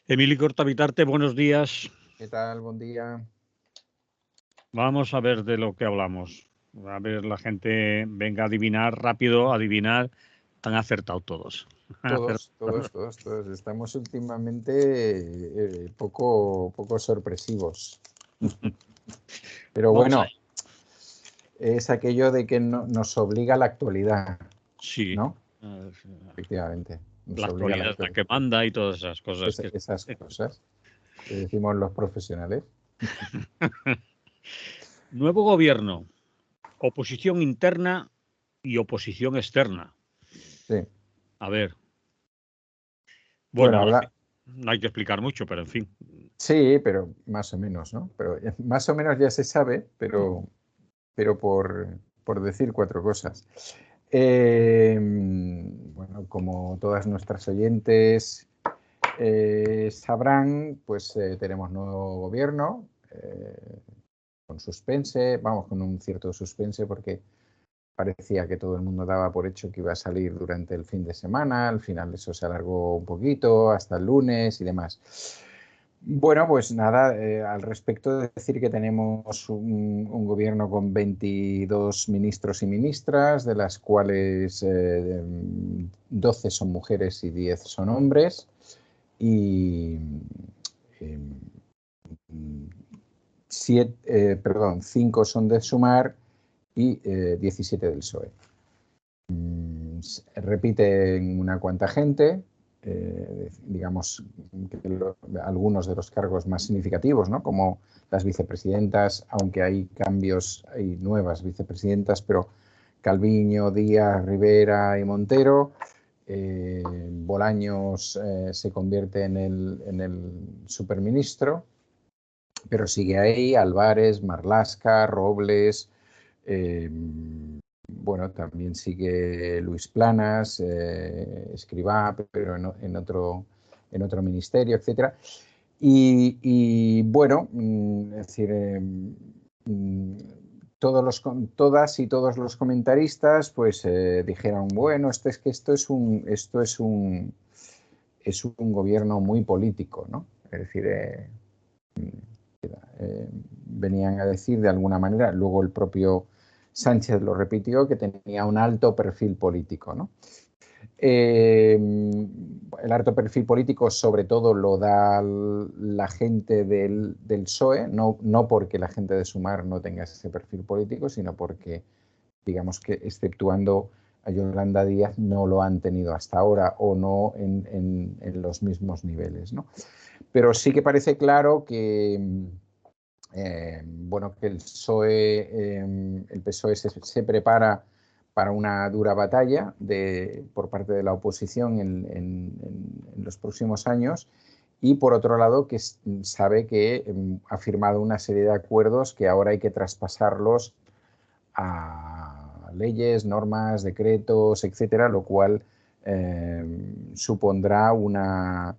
Emili Cortavitarte, buenos días. ¿Qué tal? Buen día. Vamos a ver de lo que hablamos. A ver, la gente venga a adivinar, rápido, adivinar. Están acertados todos. Todos. Estamos últimamente poco sorpresivos. Pero Vamos bueno, allá. es aquello de que nos obliga a la actualidad, Sí. ¿no? Efectivamente. Nos La obliga a actualidad es la que manda y todas esas cosas. esas cosas que decimos los profesionales. Nuevo gobierno, oposición interna y oposición externa. Sí. A ver. Bueno, Bueno, no hay que explicar mucho, pero en fin. Sí, pero más o menos, ¿no? Pero más o menos ya se sabe, pero por decir cuatro cosas. Bueno, como todas nuestras oyentes sabrán, pues tenemos nuevo gobierno con suspense, vamos, con un cierto suspense porque parecía que todo el mundo daba por hecho que iba a salir durante el fin de semana, al final eso se alargó un poquito hasta el lunes y demás. Bueno, pues nada, al respecto de decir que tenemos un gobierno con 22 ministros y ministras, de las cuales 12 son mujeres y 10 son hombres, y 5 son de Sumar y 17 del PSOE. Repiten una cuanta gente, digamos que algunos de los cargos más significativos, ¿no? Como las vicepresidentas, aunque hay cambios, hay nuevas vicepresidentas, pero Calviño, Díaz, Rivera y Montero. Bolaños se convierte en el superministro, pero sigue ahí Álvarez, Marlaska, Robles. Bueno, también sigue Luis Planas, Escrivá, pero en otro ministerio, etcétera. Y bueno, es decir, todas y todos los comentaristas pues dijeron, bueno, esto es un gobierno muy político, ¿no? Es decir, venían a decir de alguna manera, luego el propio Sánchez lo repitió, que tenía un alto perfil político, ¿no? El alto perfil político sobre todo lo da la gente del PSOE, no porque la gente de Sumar no tenga ese perfil político, sino porque, digamos que exceptuando a Yolanda Díaz, no lo han tenido hasta ahora o no en los mismos niveles, ¿no? Pero sí que parece claro que bueno, que el PSOE se prepara para una dura batalla por parte de la oposición en los próximos años, y por otro lado que sabe que ha firmado una serie de acuerdos que ahora hay que traspasarlos a leyes, normas, decretos, etcétera, lo cual supondrá una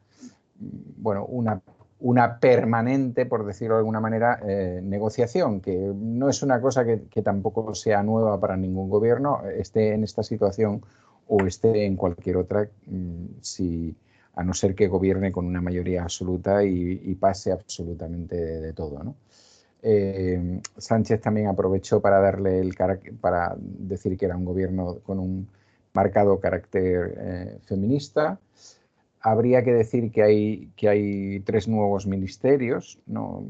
permanente, por decirlo de alguna manera, negociación, que no es una cosa que tampoco sea nueva para ningún gobierno, esté en esta situación o esté en cualquier otra, a no ser que gobierne con una mayoría absoluta y pase absolutamente de todo, ¿no? Sánchez también aprovechó para para decir que era un gobierno con un marcado carácter feminista. Habría que decir que hay 3 nuevos ministerios, ¿no?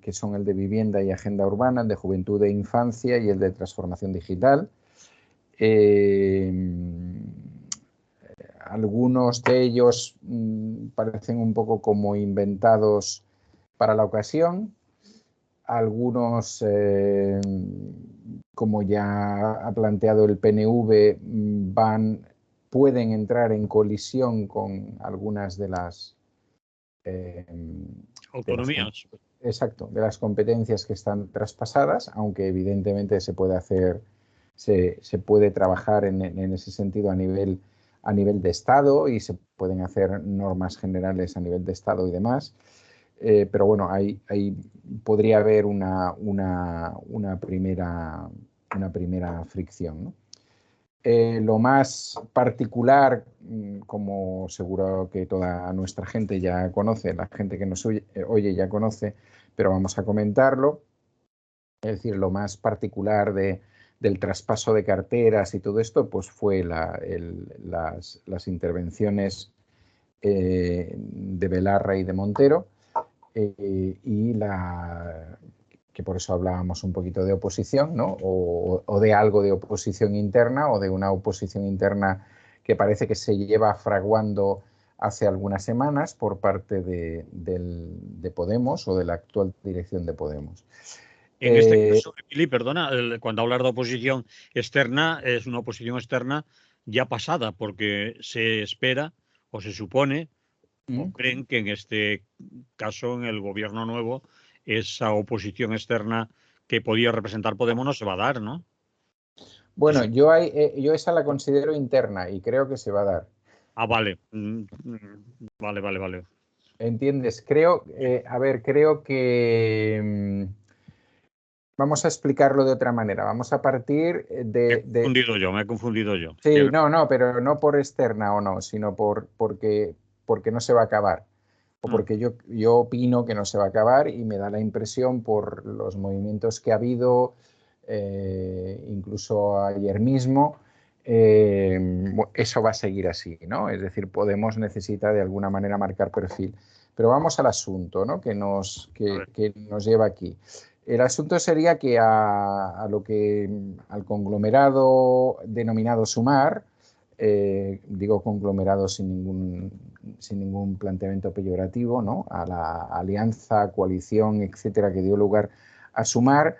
Que son el de Vivienda y Agenda Urbana, el de Juventud e Infancia y el de Transformación Digital. Algunos de ellos parecen un poco como inventados para la ocasión. Algunos, como ya ha planteado el PNV, pueden entrar en colisión con algunas de las autonomías. Exacto, de las competencias que están traspasadas, aunque evidentemente se puede trabajar en ese sentido a nivel de Estado, y se pueden hacer normas generales a nivel de Estado y demás. Pero bueno, ahí podría haber una primera fricción, ¿no? Lo más particular, como seguro que toda nuestra gente ya conoce, la gente que nos oye ya conoce, pero vamos a comentarlo, es decir, lo más particular del traspaso de carteras y todo esto, pues fue las intervenciones de Belarra y de Montero, y que por eso hablábamos un poquito de oposición, ¿no? O de algo de oposición interna, o de una oposición interna que parece que se lleva fraguando hace algunas semanas por parte de Podemos o de la actual dirección de Podemos. En este caso, Emili, perdona, cuando hablas de oposición externa, es una oposición externa ya pasada, porque se espera o se supone o creen que en este caso, en el gobierno nuevo, esa oposición externa que podía representar Podemos no se va a dar, ¿no? Bueno, yo esa la considero interna y creo que se va a dar. Ah, vale. Vale. ¿Entiendes? Creo que vamos a explicarlo de otra manera. Vamos a partir Me he confundido yo. Sí, no, pero no por externa o no, sino porque no se va a acabar. O porque yo opino que no se va a acabar y me da la impresión por los movimientos que ha habido, incluso ayer mismo, eso va a seguir así, ¿no? Es decir, Podemos necesita de alguna manera marcar perfil. Pero vamos al asunto, ¿no? que nos lleva aquí. El asunto sería que al conglomerado denominado Sumar, digo conglomerado sin ningún planteamiento peyorativo, ¿no? A la alianza, coalición, etcétera, que dio lugar a Sumar,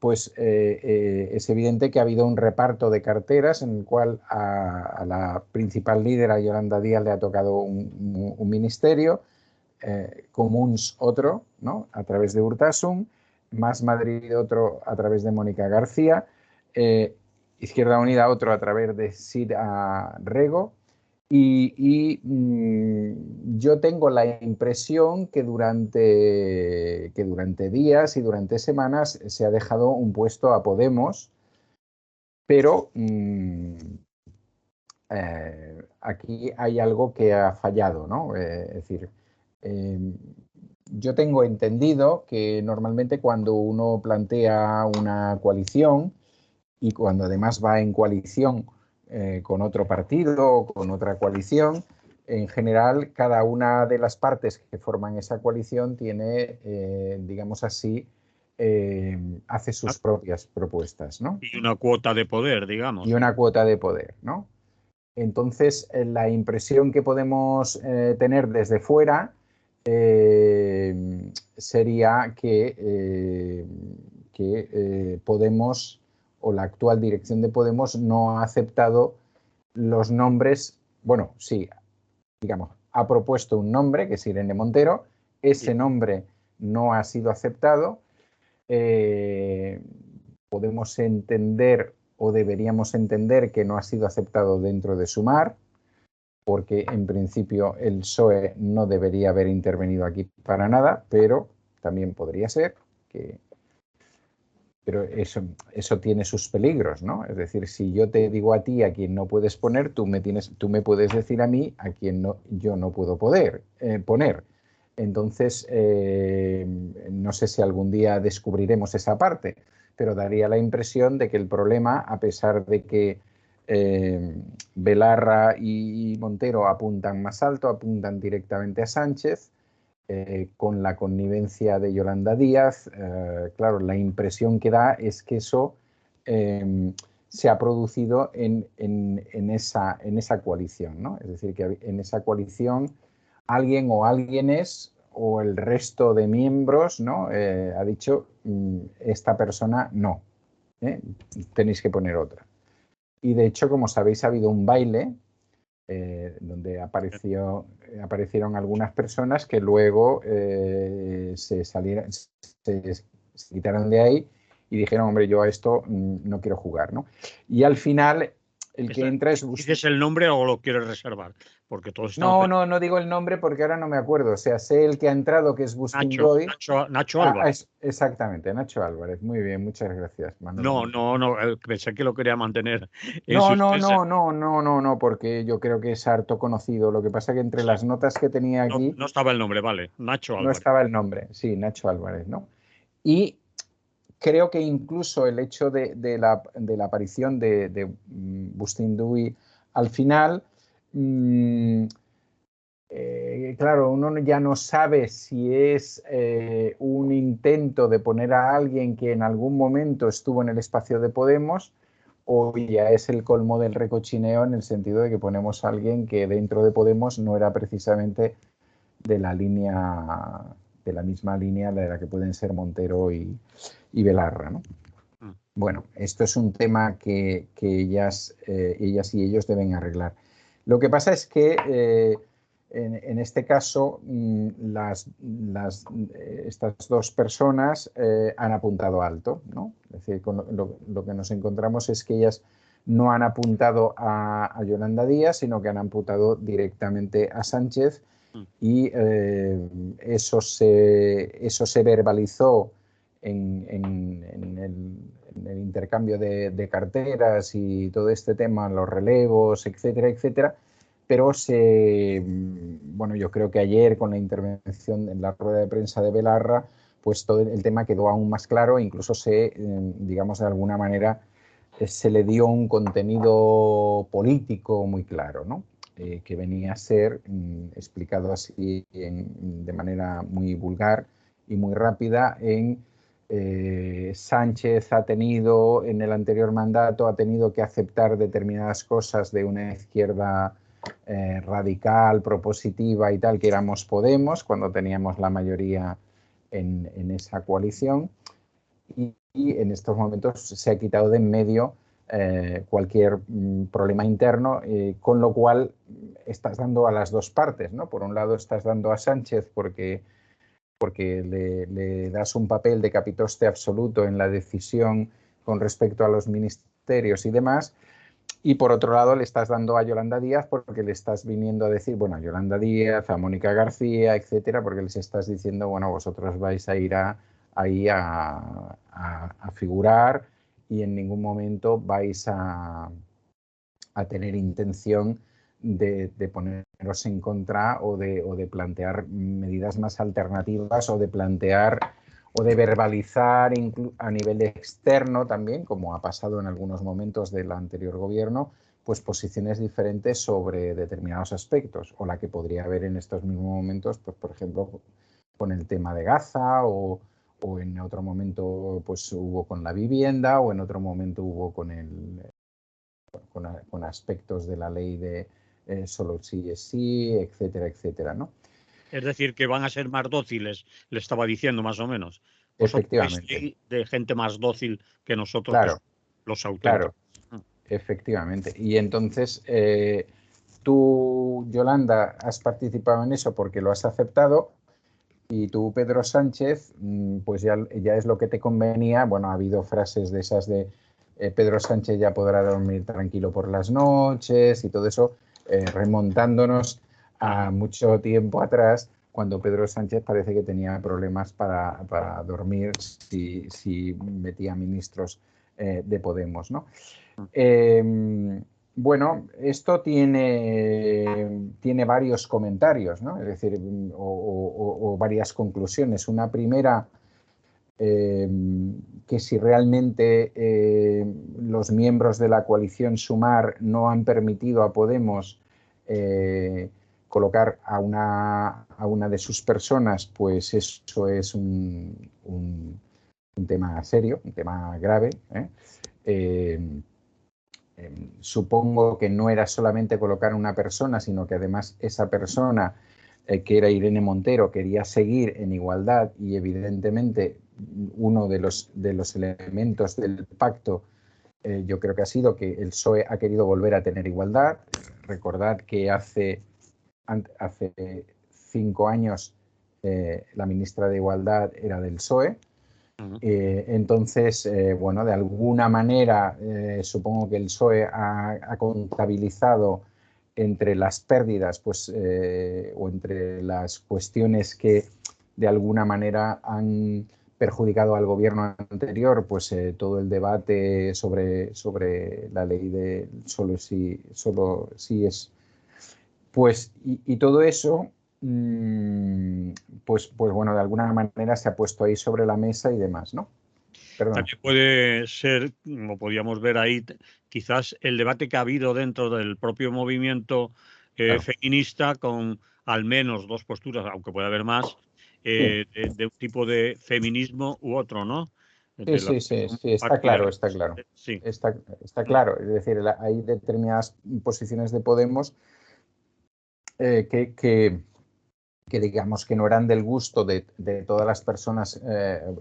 pues es evidente que ha habido un reparto de carteras en el cual a la principal líder, a Yolanda Díaz, le ha tocado un ministerio, Comuns otro, ¿no? A través de Urtasun, Más Madrid otro a través de Mónica García, Izquierda Unida otro a través de Sira Rego, y yo tengo la impresión que durante días y durante semanas se ha dejado un puesto a Podemos, pero aquí hay algo que ha fallado, ¿no? Es decir, yo tengo entendido que normalmente cuando uno plantea una coalición y cuando además va en coalición con otro partido o con otra coalición, en general cada una de las partes que forman esa coalición tiene, digamos así, hace sus propias propuestas, ¿no? Y una cuota de poder, digamos. Y una cuota de poder, ¿no? Entonces, la impresión que podemos tener desde fuera sería que Podemos, o la actual dirección de Podemos, no ha aceptado los nombres. Bueno, sí, digamos, ha propuesto un nombre, que es Irene Montero. Ese nombre no ha sido aceptado. Podemos entender, o deberíamos entender, que no ha sido aceptado dentro de Sumar, porque en principio el PSOE no debería haber intervenido aquí para nada, pero también podría ser que... Pero eso tiene sus peligros, ¿no? Es decir, si yo te digo a ti a quien no puedes poner, tú me puedes decir a mí a quien yo no puedo poner. Entonces, no sé si algún día descubriremos esa parte, pero daría la impresión de que el problema, a pesar de que Belarra y Montero apuntan más alto, apuntan directamente a Sánchez, con la connivencia de Yolanda Díaz, claro, la impresión que da es que eso se ha producido en esa coalición, ¿no? Es decir, que en esa coalición alguien o alguienes o el resto de miembros, ¿no? Ha dicho, esta persona no, tenéis que poner otra. Y de hecho, como sabéis, ha habido un baile donde aparecieron algunas personas que luego se quitaron de ahí y dijeron, hombre, yo a esto no quiero jugar, ¿no? Y al final El que entra es ¿Dices el nombre o lo quieres reservar? Porque todos No, estamos... no digo el nombre porque ahora no me acuerdo. O sea, sé el que ha entrado, que es Bustindoy. Nacho Álvarez. Exactamente, Nacho Álvarez. Muy bien, muchas gracias, Manolo. No, pensé que lo quería mantener en suspense. No, porque yo creo que es harto conocido. Lo que pasa que entre Sí, las notas que tenía no, aquí no estaba el nombre, vale. Nacho no Álvarez. estaba el nombre. Sí, Nacho Álvarez, ¿no? Y creo que incluso el hecho de la aparición de Bustindoy al final, claro, uno ya no sabe si es un intento de poner a alguien que en algún momento estuvo en el espacio de Podemos o ya es el colmo del recochineo en el sentido de que ponemos a alguien que dentro de Podemos no era precisamente de la línea, de la misma línea de la que pueden ser Montero y Belarra, ¿no? Bueno, esto es un tema que ellas y ellos deben arreglar. Lo que pasa es que en este caso estas dos personas han apuntado alto, ¿no? Es decir, lo que nos encontramos es que ellas no han apuntado a Yolanda Díaz, sino que han apuntado directamente a Sánchez y eso se verbalizó en el intercambio de carteras y todo este tema, los relevos, etcétera, etcétera. Pero bueno, yo creo que ayer con la intervención en la rueda de prensa de Belarra, pues todo el tema quedó aún más claro e incluso digamos, de alguna manera se le dio un contenido político muy claro, ¿no? Que venía a ser explicado así de manera muy vulgar y muy rápida Sánchez ha tenido, en el anterior mandato, ha tenido que aceptar determinadas cosas de una izquierda radical, propositiva y tal, que éramos Podemos, cuando teníamos la mayoría en esa coalición. Y en estos momentos se ha quitado de en medio cualquier problema interno, con lo cual estás dando a las dos partes, ¿no? Por un lado estás dando a Sánchez porque le das un papel de capitoste absoluto en la decisión con respecto a los ministerios y demás, y por otro lado le estás dando a Yolanda Díaz porque le estás viniendo a decir, bueno, a Yolanda Díaz, a Mónica García, etcétera, porque les estás diciendo, bueno, vosotros vais a ir ahí a figurar y en ningún momento vais a tener intención de poneros en contra o de plantear medidas más alternativas o de plantear o de verbalizar a nivel externo también, como ha pasado en algunos momentos del anterior gobierno, pues posiciones diferentes sobre determinados aspectos, o la que podría haber en estos mismos momentos, pues por ejemplo, con el tema de Gaza o en otro momento pues hubo con la vivienda o en otro momento hubo con aspectos de la ley de solo sí es sí, etcétera, etcétera, ¿no? Es decir, que van a ser más dóciles, le estaba diciendo más o menos. Vosotros veis Efectivamente, de gente más dócil que nosotros, que claro, somos los claro, auténticos. efectivamente. Y entonces tú, Yolanda, has participado en eso porque lo has aceptado y tú, Pedro Sánchez, pues ya es lo que te convenía. Bueno, ha habido frases de esas de Pedro Sánchez ya podrá dormir tranquilo por las noches y todo eso, remontándonos a mucho tiempo atrás, cuando Pedro Sánchez parece que tenía problemas para dormir si metía ministros de Podemos, ¿no? Bueno, esto tiene varios comentarios, ¿no? Es decir, o varias conclusiones. Una primera, que si realmente los miembros de la coalición Sumar no han permitido a Podemos colocar a una de sus personas, pues eso es un tema serio, un tema grave, supongo que no era solamente colocar una persona, sino que además esa persona, que era Irene Montero, quería seguir en igualdad y evidentemente uno de los elementos del pacto yo creo que ha sido que el PSOE ha querido volver a tener igualdad. Recordad que hace 5 años la ministra de Igualdad era del PSOE Entonces, bueno, de alguna manera supongo que el PSOE ha contabilizado entre las pérdidas, pues, o entre las cuestiones que de alguna manera han perjudicado al gobierno anterior, pues todo el debate sobre la ley de solo si es, pues, y todo eso, pues bueno, de alguna manera se ha puesto ahí sobre la mesa y demás, ¿no? Perdón. También puede ser, como podíamos ver ahí, quizás el debate que ha habido dentro del propio movimiento Claro. feminista con al menos dos posturas, aunque puede haber más, Sí. de un tipo de feminismo u otro, ¿no? Sí, De la sí, está claro, partidaria. está claro. Sí. Está claro. Es decir, hay determinadas posiciones de Podemos que digamos que no eran del gusto de todas las personas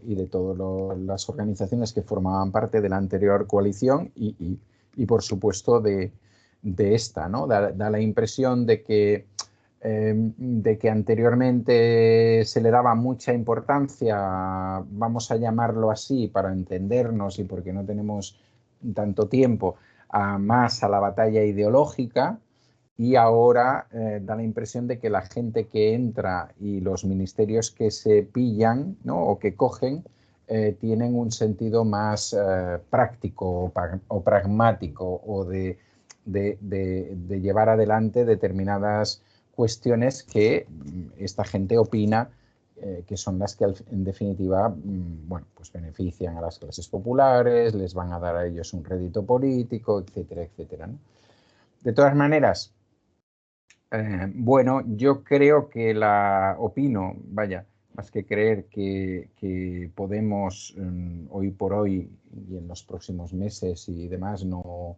y de todas las organizaciones que formaban parte de la anterior coalición y por supuesto de esta, ¿no? Da la impresión de que anteriormente se le daba mucha importancia, vamos a llamarlo así para entendernos y porque no tenemos tanto tiempo, más a la batalla ideológica. Y ahora da la impresión de que la gente que entra y los ministerios que se pillan, ¿no? O que cogen tienen un sentido más práctico o pragmático o de llevar adelante determinadas cuestiones que esta gente opina que son las que en definitiva bueno, pues benefician a las clases populares, les van a dar a ellos un rédito político, etcétera, etcétera, ¿no? De todas maneras, bueno, yo creo que opino, vaya, más que creer que Podemos hoy por hoy y en los próximos meses y demás no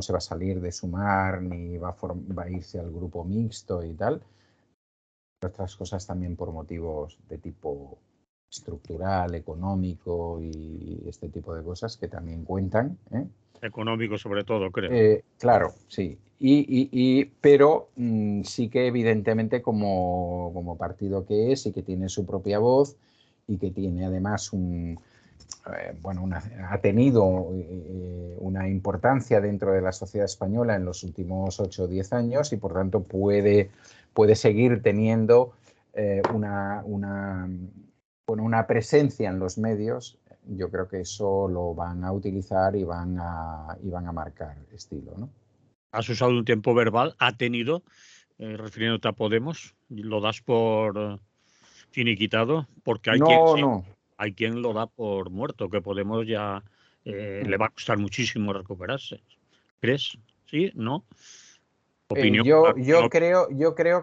se va a salir de Sumar ni va a irse al grupo mixto y tal. Otras cosas también por motivos de tipo estructural, económico y este tipo de cosas que también cuentan, ¿eh? Económico sobre todo, creo. Claro, sí. Pero sí que evidentemente como partido que es y que tiene su propia voz y que tiene además ha tenido una importancia dentro de la sociedad española en los últimos 8 o 10 años y por tanto puede seguir teniendo una presencia en los medios. Yo creo que eso lo van a utilizar y van a marcar estilo, ¿no? Has usado un tiempo verbal, ha tenido, refiriéndote a Podemos, lo das por finiquitado, porque hay quien sí, No. hay quien lo da por muerto, que Podemos ya le va a costar muchísimo recuperarse. ¿Crees? ¿Sí? ¿No? Opinión. Yo creo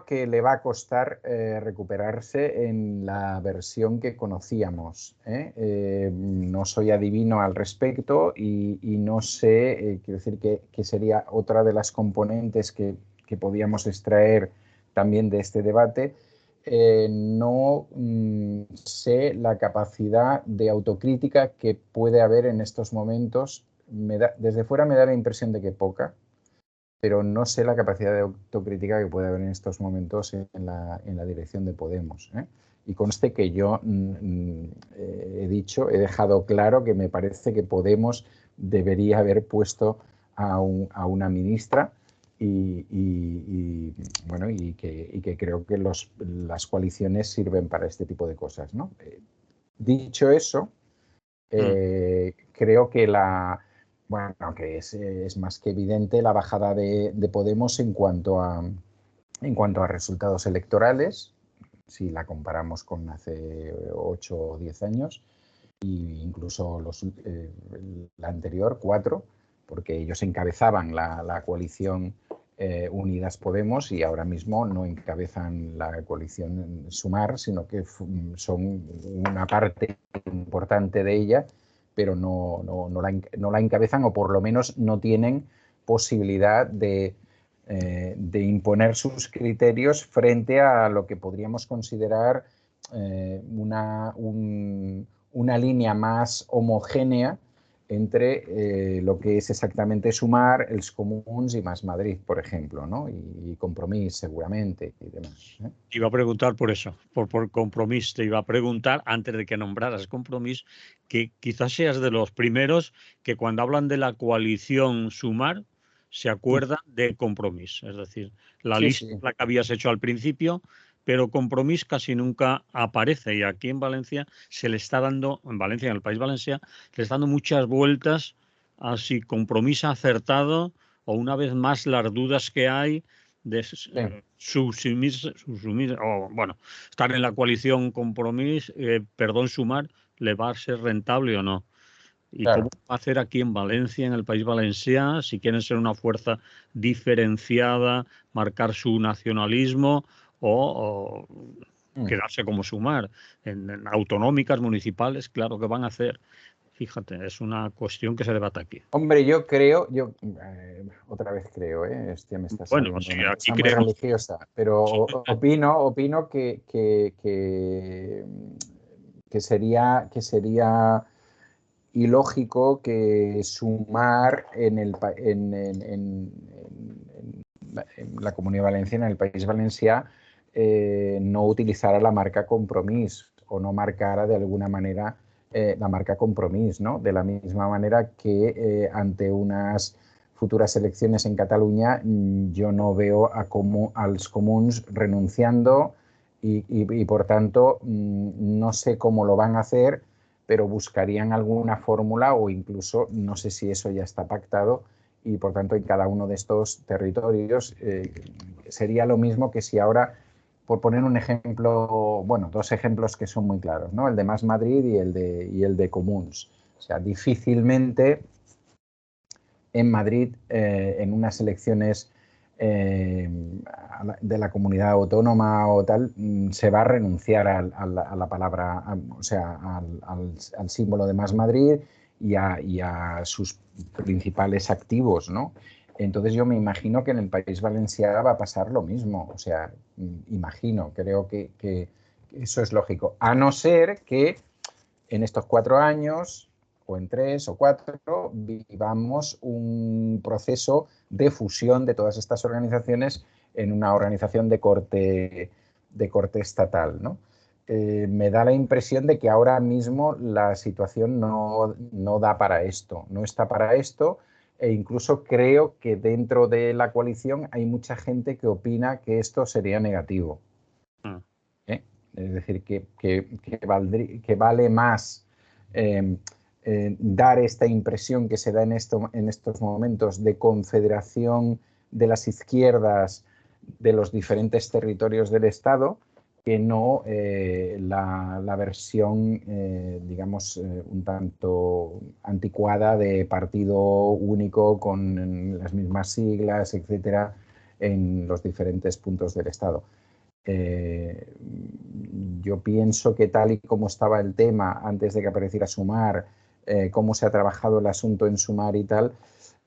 que le va a costar recuperarse en la versión que conocíamos, ¿eh? No soy adivino al respecto y no sé, quiero decir que sería otra de las componentes que podíamos extraer también de este debate. No sé la capacidad de autocrítica que puede haber en estos momentos. Desde fuera me da la impresión de que poca, pero no sé la capacidad de autocrítica que puede haber en estos momentos en la dirección de Podemos, ¿eh? Y conste que yo he dejado claro que me parece que Podemos debería haber puesto a una ministra y que creo que las coaliciones sirven para este tipo de cosas, ¿no? Dicho eso, creo que que es más que evidente la bajada de Podemos en cuanto a resultados electorales, si la comparamos con hace 8 o 10 años, e incluso la anterior, 4, porque ellos encabezaban la coalición Unidas Podemos y ahora mismo no encabezan la coalición Sumar, sino que son una parte importante de ella, pero no la encabezan o por lo menos no tienen posibilidad de imponer sus criterios frente a lo que podríamos considerar una línea más homogénea entre lo que es exactamente Sumar, els Comuns y Más Madrid, por ejemplo, ¿no? Y Compromís, seguramente, y demás. Te iba a preguntar por eso, por Compromís. Te iba a preguntar, antes de que nombraras Compromís, que quizás seas de los primeros que cuando hablan de la coalición Sumar se acuerdan de Compromís. Es decir, la Sí, lista sí. la que habías hecho al principio, pero Compromís casi nunca aparece. Y aquí en Valencia se le está dando, en Valencia, en el País Valencia, se le está dando muchas vueltas a si Compromís ha acertado o una vez más las dudas que hay de bueno, estar en la coalición Compromís, Sumar, ¿le va a ser rentable o no? ¿Y cómo Claro. va a hacer aquí en Valencia, en el País Valencià, si quieren ser una fuerza diferenciada, marcar su nacionalismo o quedarse como Sumar? En autonómicas, municipales, claro que van a hacer. Fíjate, es una cuestión que se debate aquí. Hombre, yo creo, otra vez creo, me está Bueno, saliendo sí, una aquí cosa muy creemos. religiosa, pero opino que sería ilógico que Sumar en la Comunidad Valenciana, en el País Valencià, no utilizara la marca Compromís o no marcara de alguna manera la marca Compromís, ¿no? De la misma manera que ante unas futuras elecciones en Cataluña yo no veo als comuns renunciando y por tanto no sé cómo lo van a hacer, pero buscarían alguna fórmula o incluso no sé si eso ya está pactado y por tanto en cada uno de estos territorios sería lo mismo que si ahora, por poner un ejemplo, bueno, dos ejemplos que son muy claros, ¿no? El de Más Madrid y el de Comuns. O sea, difícilmente en Madrid, en unas elecciones de la comunidad autónoma o tal, se va a renunciar a la palabra, o sea, al símbolo de Más Madrid y a sus principales activos, ¿no? Entonces yo me imagino que en el País Valencià va a pasar lo mismo, o sea, imagino, creo que eso es lógico, a no ser que en estos 4 años o en 3 o 4 vivamos un proceso de fusión de todas estas organizaciones en una organización de corte estatal, ¿no? Me da la impresión de que ahora mismo la situación no da para esto, no está para esto, e incluso creo que dentro de la coalición hay mucha gente que opina que esto sería negativo. ¿Eh? Es decir, que vale más dar esta impresión que se da en estos momentos de confederación de las izquierdas de los diferentes territorios del Estado que no la versión, digamos, un tanto anticuada de partido único con las mismas siglas, etcétera, en los diferentes puntos del Estado. Yo pienso que tal y como estaba el tema antes de que apareciera Sumar, cómo se ha trabajado el asunto en Sumar y tal,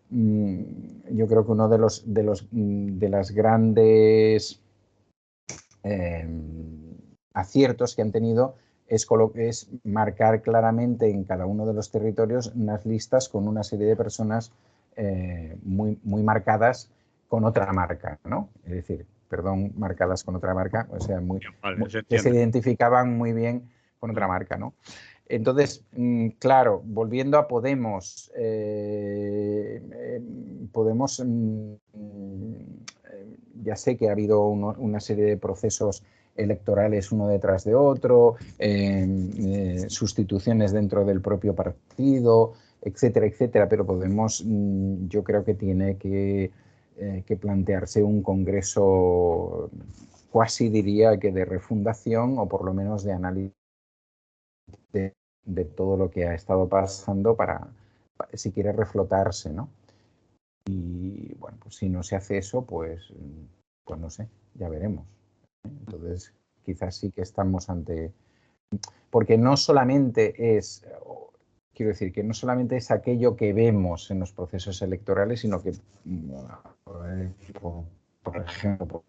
yo creo que uno de las grandes aciertos que han tenido es marcar claramente en cada uno de los territorios unas listas con una serie de personas muy marcadas con otra marca, ¿no? Es decir, marcadas con otra marca, o sea, que se identificaban muy bien con otra marca, ¿no? Entonces, claro, volviendo a Podemos, ya sé que ha habido una serie de procesos electorales uno detrás de otro, sustituciones dentro del propio partido, etcétera, etcétera, pero Podemos yo creo que tiene que plantearse un congreso cuasi diría que de refundación o por lo menos de análisis de todo lo que ha estado pasando para si quiere reflotarse, ¿no? Y bueno, pues si no se hace eso, pues no sé, ya veremos. Entonces, quizás sí que estamos ante... Porque no solamente es, quiero decir, que no solamente es aquello que vemos en los procesos electorales, sino que, por ejemplo,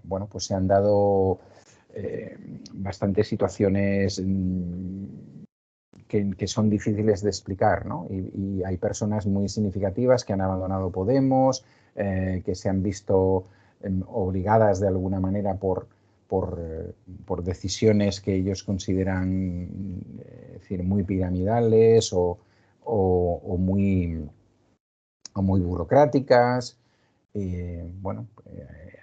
bueno, pues se han dado bastantes situaciones que son difíciles de explicar, ¿no? Y hay personas muy significativas que han abandonado Podemos, que se han visto obligadas de alguna manera por decisiones que ellos consideran decir, muy piramidales o muy burocráticas. Bueno,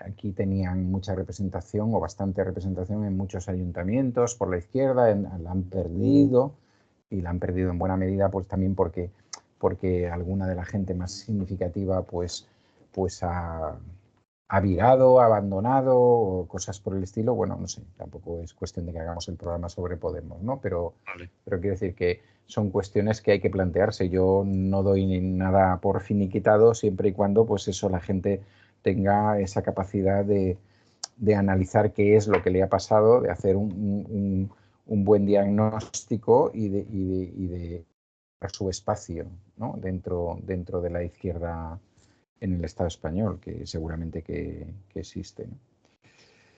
aquí tenían mucha representación o bastante representación en muchos ayuntamientos por la izquierda, la han perdido, y la han perdido en buena medida pues también porque alguna de la gente más significativa pues ha virado, ha abandonado o cosas por el estilo. Bueno, no sé, tampoco es cuestión de que hagamos el programa sobre Podemos, ¿no? Pero quiero decir que son cuestiones que hay que plantearse. Yo no doy nada por finiquitado siempre y cuando pues eso, la gente tenga esa capacidad de analizar qué es lo que le ha pasado, de hacer un buen diagnóstico y de su espacio, ¿no? dentro de la izquierda en el Estado español, que seguramente que existe, ¿no?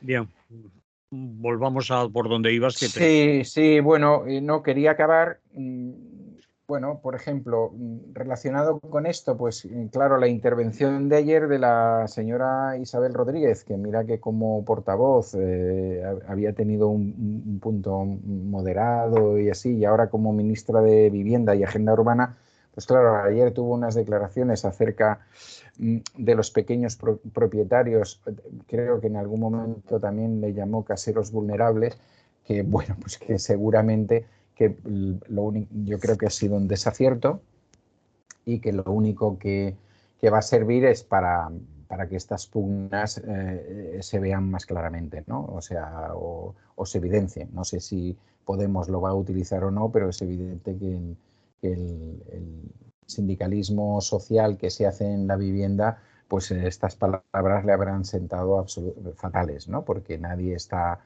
Bien, volvamos a por donde ibas. Sí, bueno, no quería acabar. Bueno, por ejemplo, relacionado con esto, pues claro, la intervención de ayer de la señora Isabel Rodríguez, que mira que como portavoz había tenido un punto moderado y así, y ahora como ministra de Vivienda y Agenda Urbana, pues claro, ayer tuvo unas declaraciones acerca de los pequeños propietarios, creo que en algún momento también le llamó caseros vulnerables, que bueno, pues que seguramente que yo creo que ha sido un desacierto y que lo único que va a servir es para que estas pugnas se vean más claramente, ¿no? O sea, o se evidencien. No sé si Podemos lo va a utilizar o no, pero es evidente que el sindicalismo social que se hace en la vivienda, pues estas palabras le habrán sentado fatales, ¿no? Porque nadie está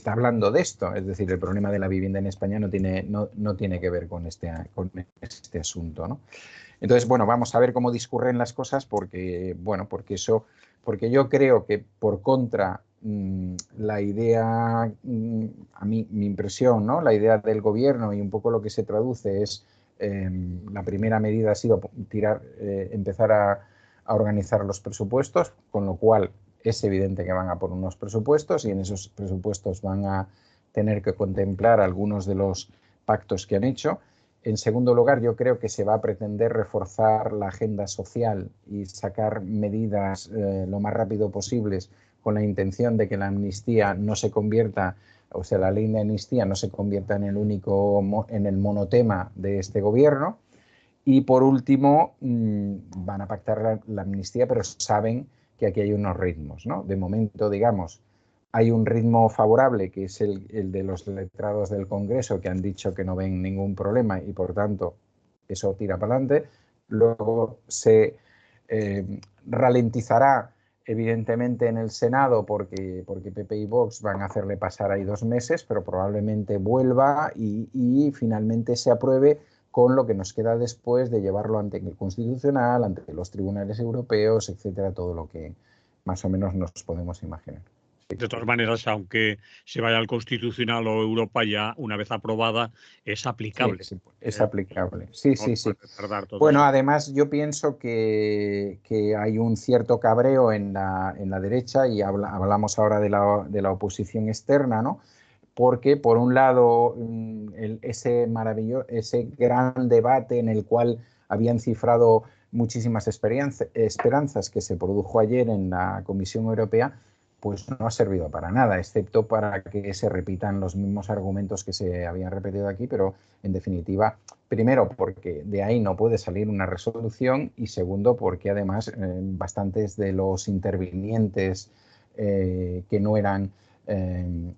hablando de esto. Es decir, el problema de la vivienda en España no tiene que ver con este asunto, ¿no? Entonces, bueno, vamos a ver cómo discurren las cosas porque yo creo que por contra la idea, a mí mi impresión, ¿no? La idea del gobierno y un poco lo que se traduce es la primera medida ha sido empezar a organizar los presupuestos, con lo cual es evidente que van a por unos presupuestos y en esos presupuestos van a tener que contemplar algunos de los pactos que han hecho. En segundo lugar, yo creo que se va a pretender reforzar la agenda social y sacar medidas lo más rápido posibles con la intención de que la amnistía no se convierta, o sea, la ley de amnistía no se convierta en el monotema de este gobierno. Y por último, van a pactar la amnistía, pero saben que aquí hay unos ritmos, ¿no? De momento, digamos, hay un ritmo favorable, que es el de los letrados del Congreso, que han dicho que no ven ningún problema y, por tanto, eso tira para adelante. Luego se ralentizará, evidentemente, en el Senado, porque PP y Vox van a hacerle pasar ahí 2 meses, pero probablemente vuelva y finalmente se apruebe con lo que nos queda después de llevarlo ante el Constitucional, ante los tribunales europeos, etcétera, todo lo que más o menos nos podemos imaginar. De todas maneras, aunque se vaya al Constitucional o Europa, ya una vez aprobada es aplicable. Sí, es aplicable. Sí. Bueno, además yo pienso que hay un cierto cabreo en la derecha y hablamos ahora de la oposición externa, ¿no? Porque por un lado ese gran debate en el cual habían cifrado muchísimas esperanzas que se produjo ayer en la Comisión Europea, pues no ha servido para nada, excepto para que se repitan los mismos argumentos que se habían repetido aquí, pero en definitiva, primero porque de ahí no puede salir una resolución y segundo porque además bastantes de los intervinientes que no eran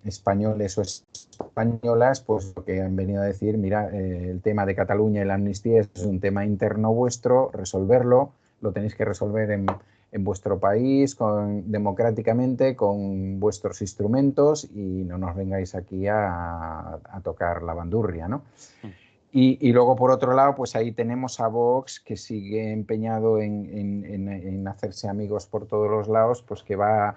españoles o españolas, pues lo que han venido a decir, mira, el tema de Cataluña y la amnistía es un tema interno vuestro, resolverlo, lo tenéis que resolver en vuestro país, democráticamente, con vuestros instrumentos y no nos vengáis aquí a tocar la bandurria, ¿no? Y luego, por otro lado, pues ahí tenemos a Vox, que sigue empeñado en hacerse amigos por todos los lados, pues que va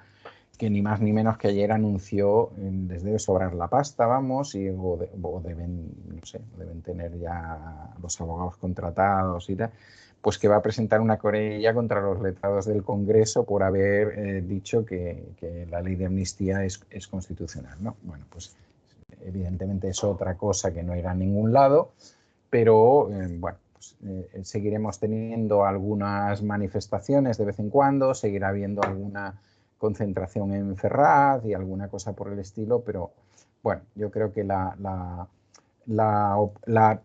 que ni más ni menos que ayer anunció, les debe sobrar la pasta, vamos, o deben, no sé, deben tener ya los abogados contratados y tal, pues que va a presentar una querella contra los letrados del Congreso por haber dicho que la ley de amnistía es constitucional, ¿no? Bueno, pues evidentemente es otra cosa que no irá a ningún lado, pero bueno, pues, seguiremos teniendo algunas manifestaciones de vez en cuando, seguirá habiendo alguna concentración en Ferraz y alguna cosa por el estilo, pero bueno, yo creo que la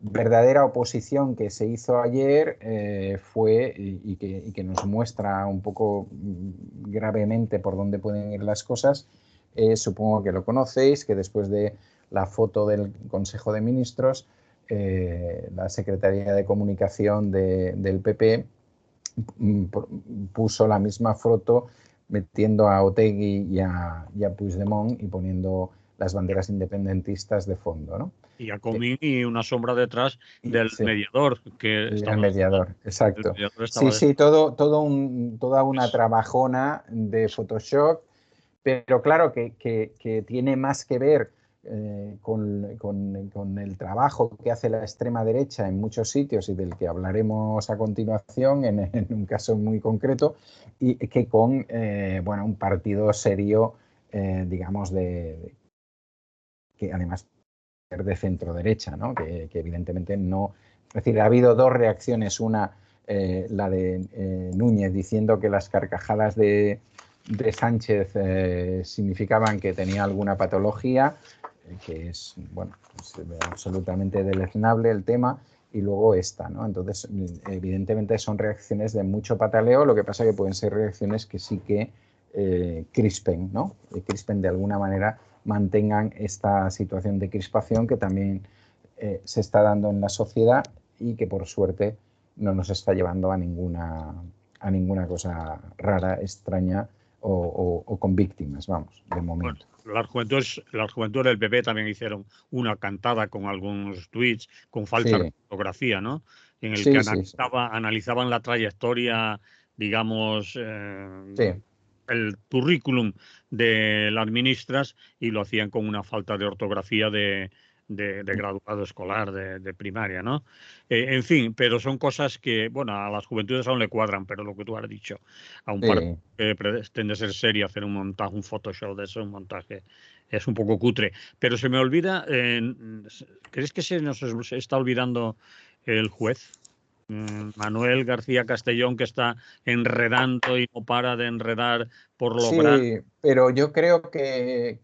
verdadera oposición que se hizo ayer fue, y que nos muestra un poco gravemente por dónde pueden ir las cosas, supongo que lo conocéis, que después de la foto del Consejo de Ministros, la Secretaría de Comunicación del PP puso la misma foto metiendo a Otegi y a Puigdemont y poniendo las banderas independentistas de fondo, ¿no? Y a Comín y una sombra detrás del Sí, mediador que el estaba. mediador, exacto. El mediador Sí, estaba sí, toda una trabajona de Photoshop, pero claro que tiene más que ver con el trabajo que hace la extrema derecha en muchos sitios y del que hablaremos a continuación en un caso muy concreto, y que con bueno, un partido serio, digamos, que además de centro derecha, ¿no? Que evidentemente no. Es decir, ha habido dos reacciones. Una, la de Núñez diciendo que las carcajadas de Sánchez significaban que tenía alguna patología, que es, bueno, pues, absolutamente deleznable el tema, y luego esta, ¿no? Entonces, evidentemente son reacciones de mucho pataleo, lo que pasa que pueden ser reacciones que sí que crispen, ¿no? Crispen de alguna manera, mantengan esta situación de crispación que también se está dando en la sociedad y que por suerte no nos está llevando a ninguna cosa rara, extraña o con víctimas, vamos, de momento. Bueno, las juventudes del PP también hicieron una cantada con algunos tweets con falta de ortografía, ¿no? En el que analizaban la trayectoria, digamos, el currículum de las ministras, y lo hacían con una falta de ortografía de graduado escolar de primaria, ¿no? En fin, pero son cosas que, bueno, a las juventudes aún le cuadran, pero lo que tú has dicho, a un par que pretende ser serio, hacer un montaje, un Photoshop de eso, un montaje, es un poco cutre. Pero se me olvida, ¿crees que se nos está olvidando el juez? Manuel García Castellón, que está enredando y no para de enredar por lograr. Sí, pero yo creo que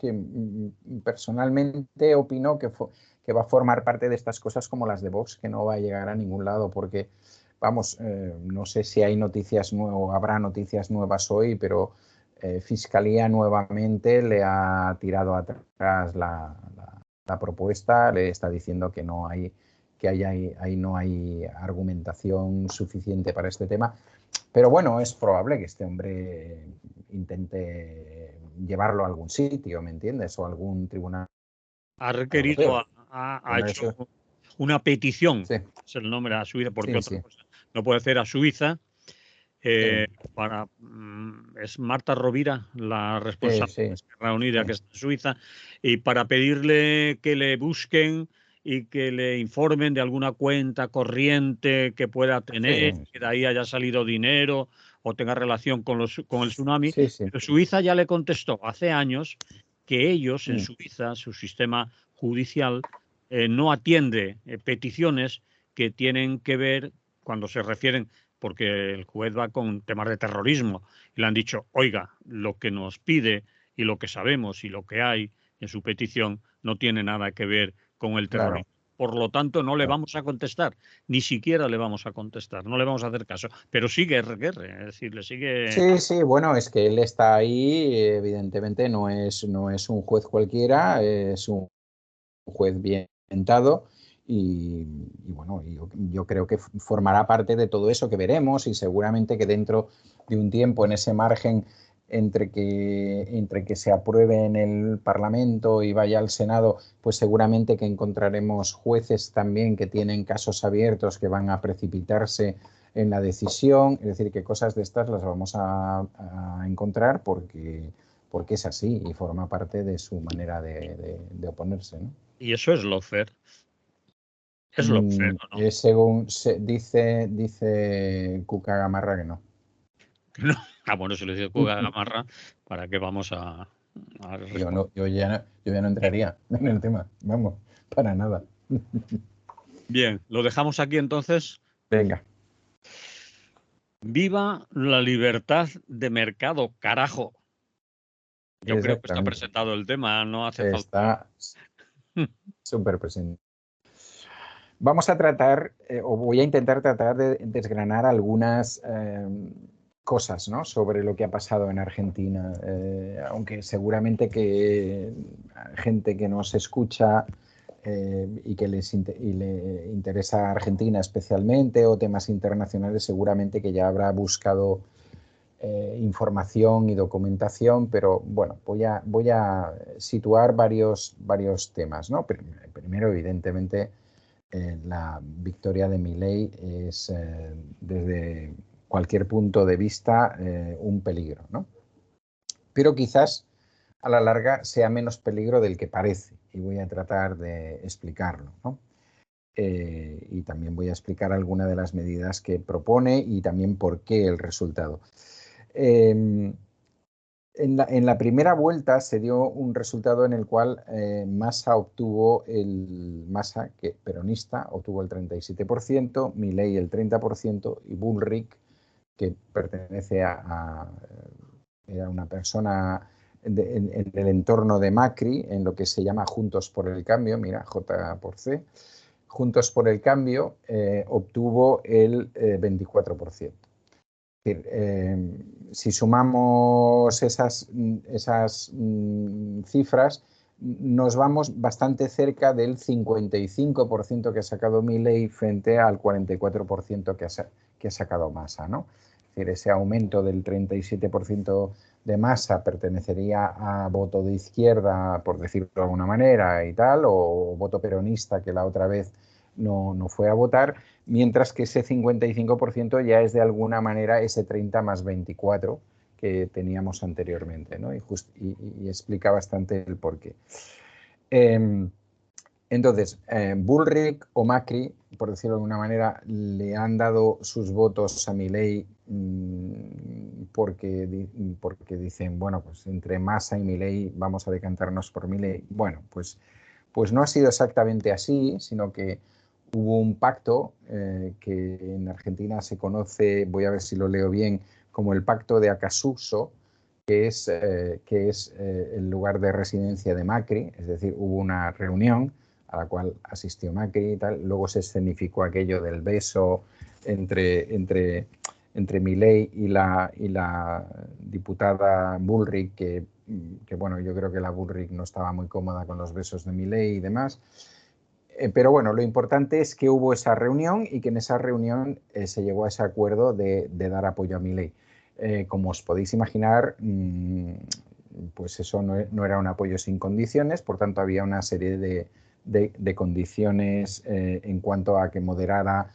personalmente opino que va a formar parte de estas cosas como las de Vox, que no va a llegar a ningún lado, porque, vamos, no sé si hay noticias nuevas, habrá noticias nuevas hoy, pero Fiscalía nuevamente le ha tirado atrás la propuesta, le está diciendo que no hay, ahí no hay argumentación suficiente para este tema. Pero bueno, es probable que este hombre intente llevarlo a algún sitio, ¿me entiendes? O a algún tribunal. Ha requerido, ha hecho una petición, es el nombre, a Suiza, porque otra cosa no puede hacer a Suiza. Es Marta Rovira, la responsable de Esquerra Unida, que está en Suiza, y para pedirle que le busquen y que le informen de alguna cuenta corriente que pueda tener, que de ahí haya salido dinero o tenga relación con el tsunami. Pero Suiza ya le contestó hace años que ellos en Suiza, su sistema judicial, no atiende peticiones que tienen que ver, cuando se refieren, porque el juez va con temas de terrorismo, y le han dicho, oiga, lo que nos pide y lo que sabemos y lo que hay en su petición no tiene nada que ver con el terrorismo. Claro. Por lo tanto, no le vamos a contestar, ni siquiera le vamos a contestar, no le vamos a hacer caso, pero sigue Guerre, es decir, le sigue... Sí, sí, bueno, es que él está ahí, evidentemente no es un juez cualquiera, es un juez bien inventado. Y bueno, yo creo que formará parte de todo eso que veremos, y seguramente que dentro de un tiempo, en ese margen entre que se apruebe en el Parlamento y vaya al Senado, pues seguramente que encontraremos jueces también que tienen casos abiertos que van a precipitarse en la decisión. Es decir, que cosas de estas las vamos a encontrar porque porque es así y forma parte de su manera de oponerse, ¿no? Y eso es lawfare. Es lawfare, ¿o no? Según dice Cuca Gamarra que no. No. Ah, bueno, si lo dice Cuca Gamarra, ¿para qué vamos a responder? Yo ya no entraría en el tema, vamos, para nada. Bien, lo dejamos aquí entonces. Venga. Viva la libertad de mercado, carajo. Yo creo que está Exactamente. presentado el tema, no hace falta. Está súper presente. Vamos a tratar, o voy a intentar tratar de desgranar algunas cosas, ¿no?, sobre lo que ha pasado en Argentina, aunque seguramente que gente que nos escucha y que le interesa Argentina especialmente o temas internacionales, seguramente que ya habrá buscado información y documentación, pero bueno, voy a situar varios temas, ¿no? Primero, evidentemente, la victoria de Milei es, desde cualquier punto de vista, un peligro, ¿no? Pero quizás a la larga sea menos peligro del que parece, y voy a tratar de explicarlo, ¿no? Y también voy a explicar algunas de las medidas que propone y también por qué el resultado. En la primera vuelta se dio un resultado en el cual Massa, que peronista, obtuvo el 37%, Milei el 30% y Bullrich, que pertenece era una persona en el entorno de Macri, en lo que se llama Juntos por el Cambio, mira, J por C, Juntos por el Cambio, obtuvo el 24%. Si sumamos esas cifras, nos vamos bastante cerca del 55% que ha sacado Milei frente al 44% que ha sacado Massa, ¿no? Es decir, ese aumento del 37% de Massa pertenecería a voto de izquierda, por decirlo de alguna manera, y tal, o voto peronista, que la otra vez no fue a votar, mientras que ese 55% ya es de alguna manera ese 30 más 24 que teníamos anteriormente, ¿no? Y explica bastante el porqué. Entonces, Bullrich o Macri, por decirlo de alguna manera, le han dado sus votos a Milei porque dicen, bueno, pues entre Massa y Milei vamos a decantarnos por Milei. Bueno, pues no ha sido exactamente así, sino que hubo un pacto que en Argentina se conoce, voy a ver si lo leo bien, como el Pacto de Acassuso, que es el lugar de residencia de Macri, es decir, hubo una reunión a la cual asistió Macri y tal, luego se escenificó aquello del beso entre Milei y la diputada Bullrich, que bueno, yo creo que la Bullrich no estaba muy cómoda con los besos de Milei y demás. Pero bueno, lo importante es que hubo esa reunión y que en esa reunión se llegó a ese acuerdo de dar apoyo a Milei. Como os podéis imaginar, pues eso no era un apoyo sin condiciones, por tanto había una serie de condiciones en cuanto a que moderara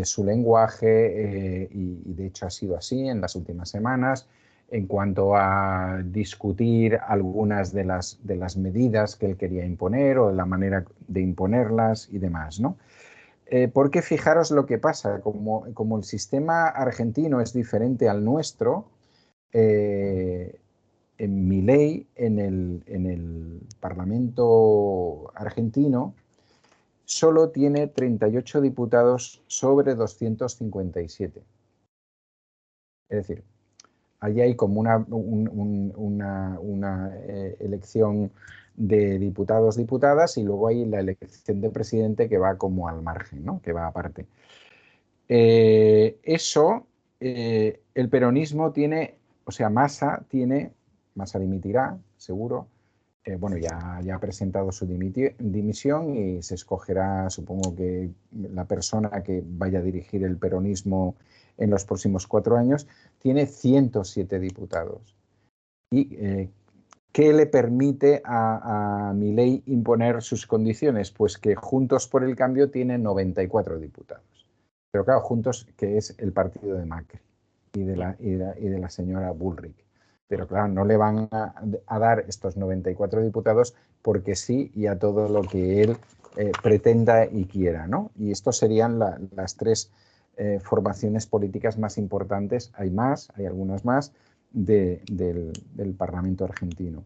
su lenguaje y de hecho ha sido así en las últimas semanas, en cuanto a discutir algunas de las medidas que él quería imponer o la manera de imponerlas y demás, ¿no? Porque fijaros lo que pasa, como el sistema argentino es diferente al nuestro, en Milei, en el Parlamento argentino, solo tiene 38 diputados sobre 257. Es decir, allí hay como una elección de diputados, diputadas, y luego hay la elección de presidente que va como al margen, ¿no?, que va aparte. El peronismo tiene, o sea, Massa dimitirá, seguro. Bueno, ya ha presentado su dimisión y se escogerá, supongo que la persona que vaya a dirigir el peronismo en los próximos 4 años. Tiene 107 diputados. ¿Y qué le permite a Milei imponer sus condiciones? Pues que Juntos por el Cambio tiene 94 diputados. Pero claro, Juntos, que es el partido de Macri y de la señora Bullrich. Pero claro, no le van a dar estos 94 diputados porque sí y a todo lo que él pretenda y quiera, ¿no? Y estos serían las tres formaciones políticas más importantes, hay más, hay algunas más, del Parlamento argentino.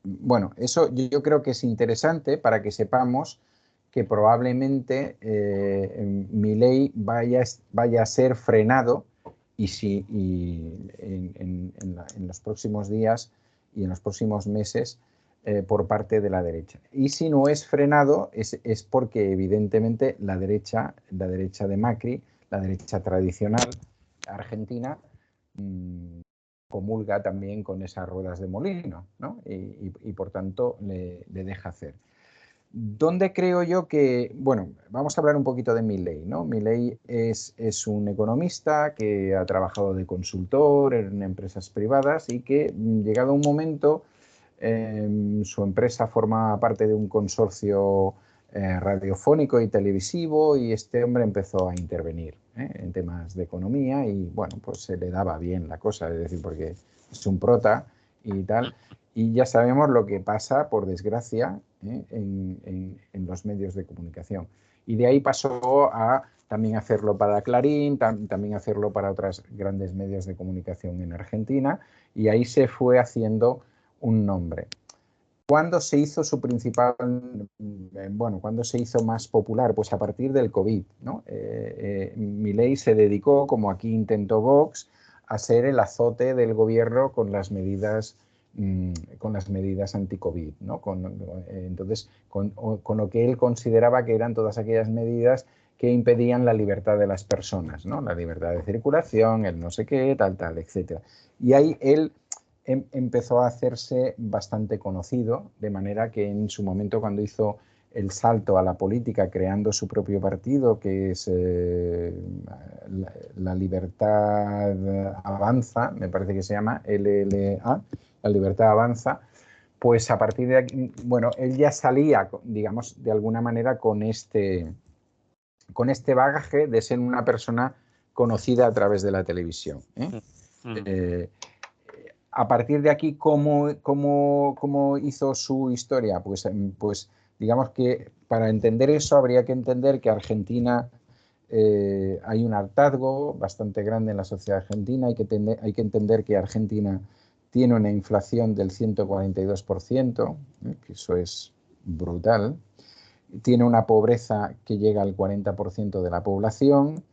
Bueno, eso yo creo que es interesante para que sepamos que probablemente Milei vaya a ser frenado en los próximos días y en los próximos meses por parte de la derecha. Y si no es frenado es porque evidentemente la derecha de Macri, la derecha tradicional argentina, comulga también con esas ruedas de molino, ¿no? Y por tanto le deja hacer. ¿Dónde creo yo que, bueno, vamos a hablar un poquito de Milei, ¿no? Milei es un economista que ha trabajado de consultor en empresas privadas y que, llegado un momento, su empresa forma parte de un consorcio radiofónico y televisivo, y este hombre empezó a intervenir en temas de economía y, bueno, pues se le daba bien la cosa, es decir, porque es un prota y tal. Y ya sabemos lo que pasa, por desgracia, en los medios de comunicación. Y de ahí pasó a también hacerlo para Clarín, también hacerlo para otros grandes medios de comunicación en Argentina, y ahí se fue haciendo un nombre. ¿Cuándo se hizo su principal, bueno, cuándo se hizo más popular? Pues a partir del COVID, ¿no? Milei se dedicó, como aquí intentó Vox, a ser el azote del gobierno con las medidas anti-COVID, ¿no? Entonces, con lo que él consideraba que eran todas aquellas medidas que impedían la libertad de las personas, ¿no? La libertad de circulación, el no sé qué, tal, etcétera. Y ahí él empezó a hacerse bastante conocido, de manera que en su momento, cuando hizo el salto a la política creando su propio partido, que es la Libertad Avanza, me parece que se llama, LLA, la Libertad Avanza, pues a partir de aquí, bueno, él ya salía, digamos, de alguna manera con este bagaje de ser una persona conocida a través de la televisión. A partir de aquí, ¿cómo hizo su historia? Pues digamos que para entender eso habría que entender que Argentina, hay un hartazgo bastante grande en la sociedad argentina. Hay que entender que Argentina tiene una inflación del 142%, que eso es brutal. Tiene una pobreza que llega al 40% de la población.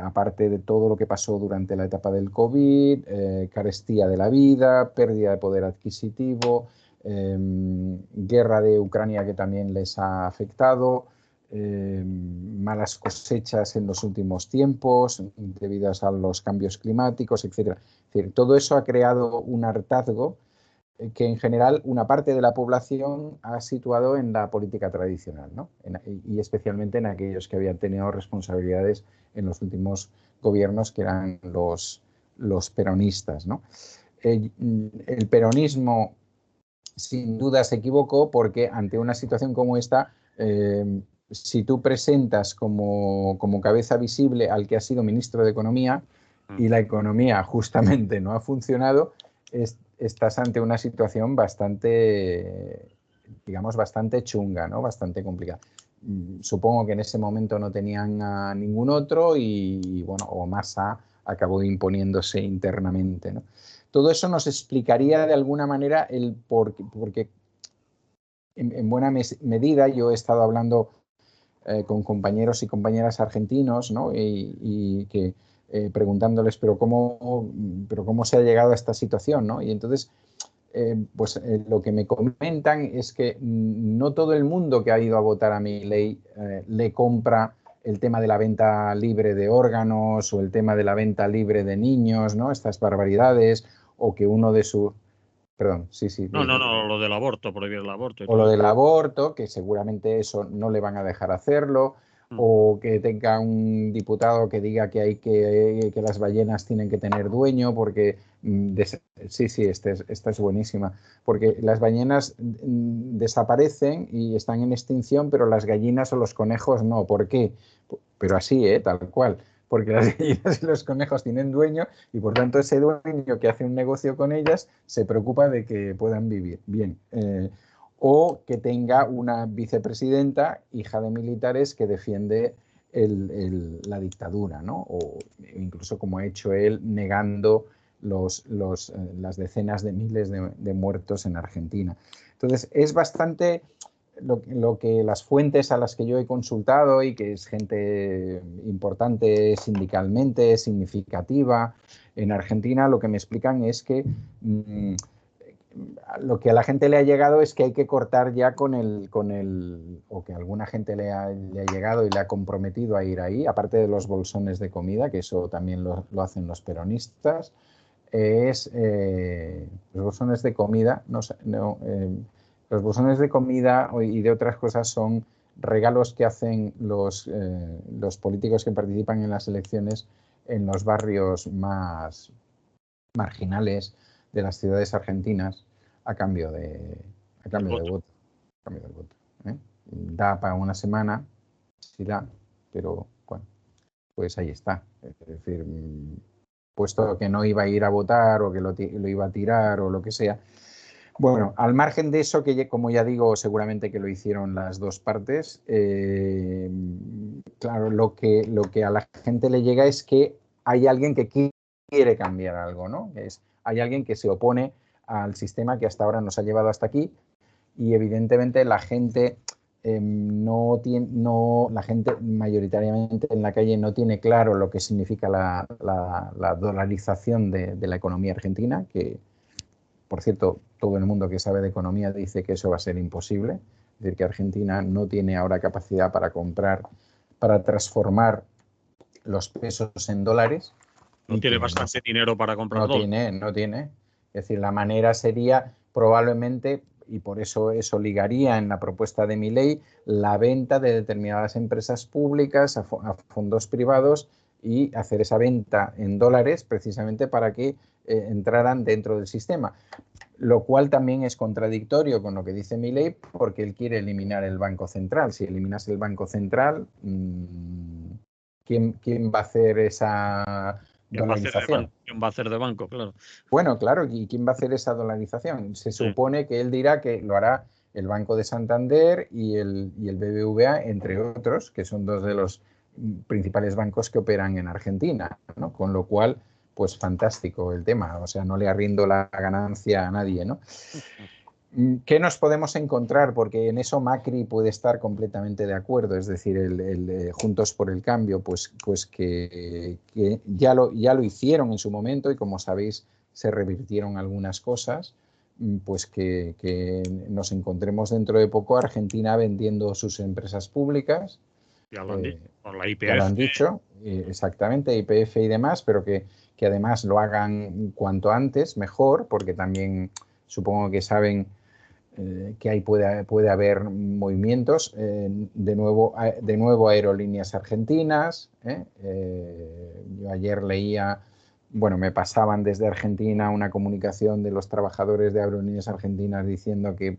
Aparte de todo lo que pasó durante la etapa del COVID, carestía de la vida, pérdida de poder adquisitivo, guerra de Ucrania que también les ha afectado, malas cosechas en los últimos tiempos debidas a los cambios climáticos, etc. Es decir, todo eso ha creado un hartazgo que en general una parte de la población ha situado en la política tradicional, ¿no? Y especialmente en aquellos que habían tenido responsabilidades en los últimos gobiernos, que eran los peronistas, ¿no? El peronismo sin duda se equivocó, porque ante una situación como esta, si tú presentas como cabeza visible al que ha sido ministro de Economía y la economía justamente no ha funcionado, estás ante una situación bastante, digamos, bastante chunga, ¿no? Bastante complicada. Supongo que en ese momento no tenían a ningún otro y bueno, o Massa acabó imponiéndose internamente, ¿no? Todo eso nos explicaría de alguna manera el porque en buena medida yo he estado hablando con compañeros y compañeras argentinos, ¿no? Y que preguntándoles, pero cómo se ha llegado a esta situación, ¿no? Y entonces, lo que me comentan es que no todo el mundo que ha ido a votar a Milei le compra el tema de la venta libre de órganos o el tema de la venta libre de niños, ¿no? Estas barbaridades, o que uno de sus... Perdón, sí. No, lo del aborto, prohibir el aborto y O todo lo eso. del aborto, que seguramente eso no le van a dejar hacerlo, Mm. o que tenga un diputado que diga que que las ballenas tienen que tener dueño, porque sí, esta es buenísima, porque las ballenas desaparecen y están en extinción, pero las gallinas o los conejos no. ¿Por qué? Pero así, tal cual. porque las gallinas y los conejos tienen dueño y por tanto ese dueño que hace un negocio con ellas se preocupa de que puedan vivir bien. O que tenga una vicepresidenta, hija de militares, que defiende la dictadura, ¿no? O incluso como ha hecho él, negando las decenas de miles de muertos en Argentina. Entonces, es bastante lo que las fuentes a las que yo he consultado y que es gente importante sindicalmente, significativa en Argentina, lo que me explican es que lo que a la gente le ha llegado es que hay que cortar ya o que a alguna gente le ha llegado y le ha comprometido a ir ahí, aparte de los bolsones de comida, que eso también lo hacen los peronistas, los bolsones de comida, los bolsones de comida y de otras cosas son regalos que hacen los políticos que participan en las elecciones en los barrios más marginales de las ciudades argentinas a cambio de voto. Da para una semana, sí da, pero bueno, pues ahí está. Es decir, puesto que no iba a ir a votar o que lo iba a tirar o lo que sea. Bueno, al margen de eso, que como ya digo, seguramente que lo hicieron las dos partes, claro, lo que a la gente le llega es que hay alguien que quiere cambiar algo, ¿no? Hay alguien que se opone al sistema que hasta ahora nos ha llevado hasta aquí y evidentemente la gente la gente mayoritariamente en la calle no tiene claro lo que significa la dolarización de la economía argentina, que por cierto, todo el mundo que sabe de economía dice que eso va a ser imposible, es decir, que Argentina no tiene ahora capacidad para transformar los pesos en dólares. No tiene bastante dinero para comprar dólares. No tiene. Es decir, la manera sería probablemente, y por eso ligaría en la propuesta de Milei, la venta de determinadas empresas públicas a fondos privados y hacer esa venta en dólares precisamente para que entraran dentro del sistema. Lo cual también es contradictorio con lo que dice Milei porque él quiere eliminar el Banco Central. Si eliminas el Banco Central, ¿quién va a hacer esa dolarización? ¿Quién va a hacer de banco? Claro. Bueno, claro, ¿y quién va a hacer esa dolarización? Se supone que él dirá que lo hará el Banco de Santander y el BBVA, entre otros, que son dos de los principales bancos que operan en Argentina, ¿no? Con lo cual, pues fantástico el tema, o sea, no le arriendo la ganancia a nadie, ¿no? ¿Qué nos podemos encontrar? Porque en eso Macri puede estar completamente de acuerdo, es decir, Juntos por el Cambio, pues que ya lo hicieron en su momento y como sabéis se revirtieron algunas cosas, pues que nos encontremos dentro de poco Argentina vendiendo sus empresas públicas. Ya lo han dicho, por la YPF. Ya lo han dicho, exactamente, YPF y demás, pero que además lo hagan cuanto antes, mejor, porque también supongo que saben que ahí puede haber movimientos. De nuevo Aerolíneas Argentinas. Yo ayer leía, bueno, me pasaban desde Argentina una comunicación de los trabajadores de Aerolíneas Argentinas diciendo que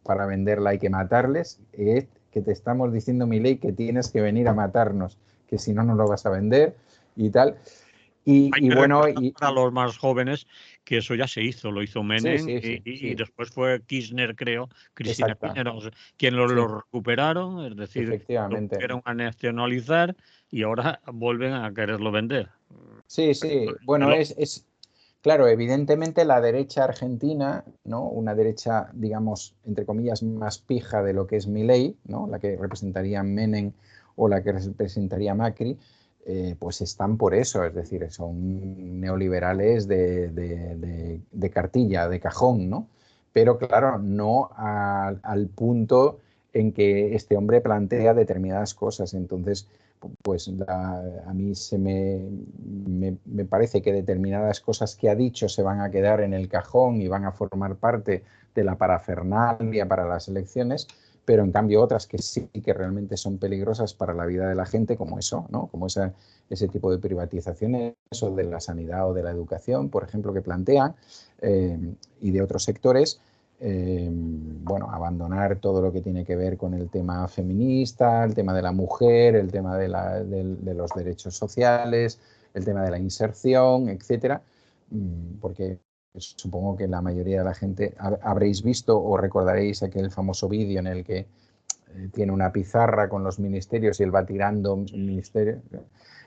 para venderla hay que matarles. Que te estamos diciendo, Milei, que tienes que venir a matarnos, que si no, no lo vas a vender y tal. Y bueno, para los más jóvenes que eso ya se hizo, lo hizo Menem sí. y después fue Kirchner, creo, Cristina Kirchner, quien lo recuperaron, es decir, lo volvieron a nacionalizar y ahora vuelven a quererlo vender. Sí, bueno, claro, evidentemente la derecha argentina, ¿no? Una derecha, digamos, entre comillas, más pija de lo que es Milei, ¿no? La que representaría Menem o la que representaría Macri, pues están por eso, es decir, son neoliberales de cartilla, de cajón, ¿no? Pero claro, no al punto en que este hombre plantea determinadas cosas. Entonces, pues a mí me parece que determinadas cosas que ha dicho se van a quedar en el cajón y van a formar parte de la parafernalia para las elecciones, pero en cambio otras que sí que realmente son peligrosas para la vida de la gente, como eso, ¿no? Como ese tipo de privatizaciones o de la sanidad o de la educación, por ejemplo, que plantean, y de otros sectores, bueno, abandonar todo lo que tiene que ver con el tema feminista, el tema de la mujer, el tema de los derechos sociales, el tema de la inserción, etcétera, porque supongo que la mayoría de la gente habréis visto o recordaréis aquel famoso vídeo en el que tiene una pizarra con los ministerios y él va tirando ministerios.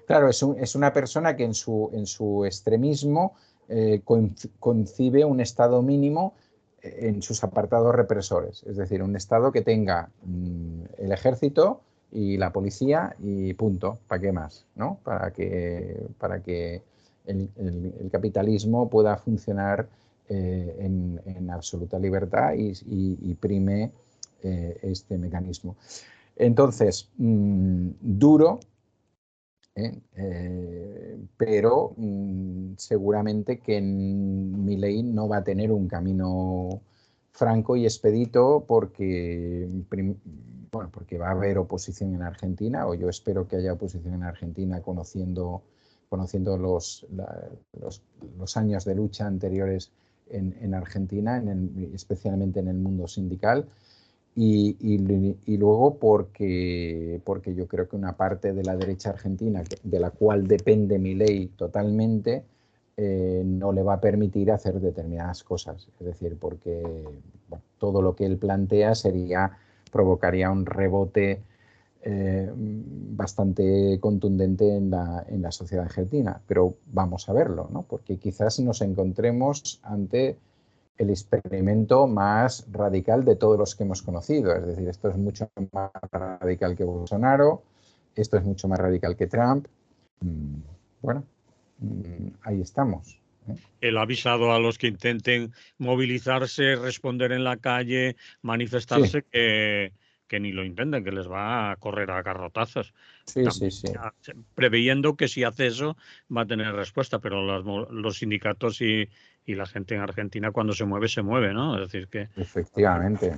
Claro, es una persona que en su extremismo concibe un Estado mínimo en sus apartados represores, es decir, un Estado que tenga el ejército y la policía y punto, ¿para qué más? ¿No? Para que el capitalismo pueda funcionar en absoluta libertad y prime este mecanismo. Entonces, duro, pero seguramente que Milei no va a tener un camino franco y expedito porque va a haber oposición en Argentina, o yo espero que haya oposición en Argentina conociendo los años de lucha anteriores en Argentina, especialmente en el mundo sindical. Y luego porque yo creo que una parte de la derecha argentina, de la cual depende Milei totalmente, no le va a permitir hacer determinadas cosas. Es decir, porque bueno, todo lo que él plantea provocaría un rebote bastante contundente en la sociedad argentina. Pero vamos a verlo, ¿no? Porque quizás nos encontremos ante el experimento más radical de todos los que hemos conocido. Es decir, esto es mucho más radical que Bolsonaro, esto es mucho más radical que Trump. Bueno, ahí estamos. Él ha avisado a los que intenten movilizarse, responder en la calle, manifestarse, sí, que ni lo intenten, que les va a correr a garrotazos. Sí, también, sí. Preveyendo que si hace eso va a tener respuesta, pero los sindicatos y la gente en Argentina cuando se mueve, ¿no? Es decir que... Efectivamente.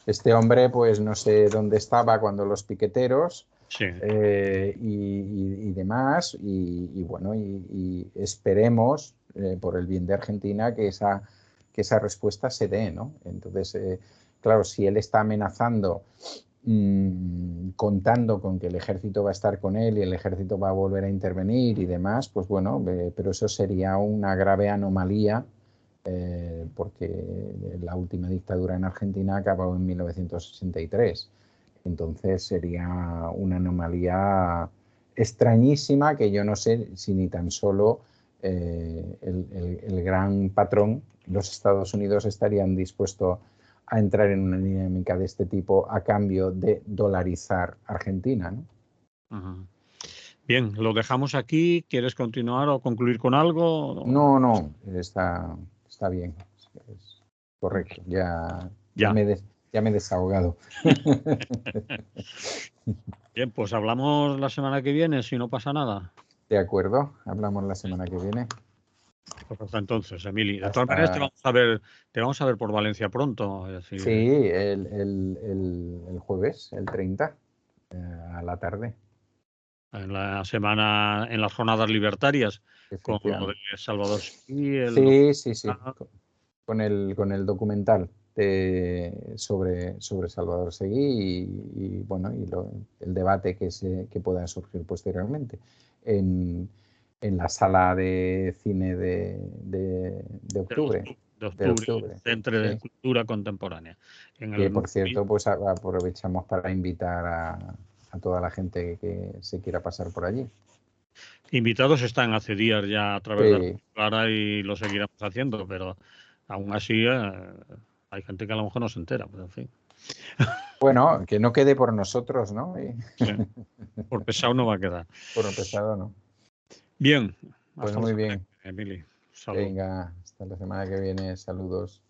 Este hombre, pues no sé dónde estaba cuando los piqueteros, sí, y demás, y bueno, y esperemos, por el bien de Argentina, que esa respuesta se dé, ¿no? Entonces, claro, si él está amenazando, contando con que el ejército va a estar con él y el ejército va a volver a intervenir y demás, pues bueno, pero eso sería una grave anomalía, porque la última dictadura en Argentina acabó en 1963. Entonces sería una anomalía extrañísima que yo no sé si ni tan solo el gran patrón, los Estados Unidos, estarían dispuestos a entrar en una dinámica de este tipo a cambio de dolarizar Argentina, ¿no? Ajá. Bien, lo dejamos aquí. ¿Quieres continuar o concluir con algo? No, está bien. Es correcto. Ya me he desahogado. Bien, pues hablamos la semana que viene, si no pasa nada. De acuerdo, hablamos la semana que viene. Pues hasta entonces, Emili. De todas maneras, te vamos a ver por Valencia pronto. Es decir, sí, el jueves, el 30, a la tarde. En la semana, en las jornadas libertarias, con lo de Salvador Seguí. Sí. Con el documental sobre Salvador Seguí y bueno, y el debate que pueda surgir posteriormente en la sala de cine de octubre. De octubre, Centro de Cultura Contemporánea. Que, por cierto, pues aprovechamos para invitar a toda la gente que se quiera pasar por allí. Invitados están hace días ya a través de la Clara y lo seguiremos haciendo, pero aún así hay gente que a lo mejor no se entera, pero en fin. Bueno, que no quede por nosotros, ¿no? Sí. Por pesado no va a quedar. Por pesado no. Bien. Pues muy bien. Emili. Venga, hasta la semana que viene. Saludos.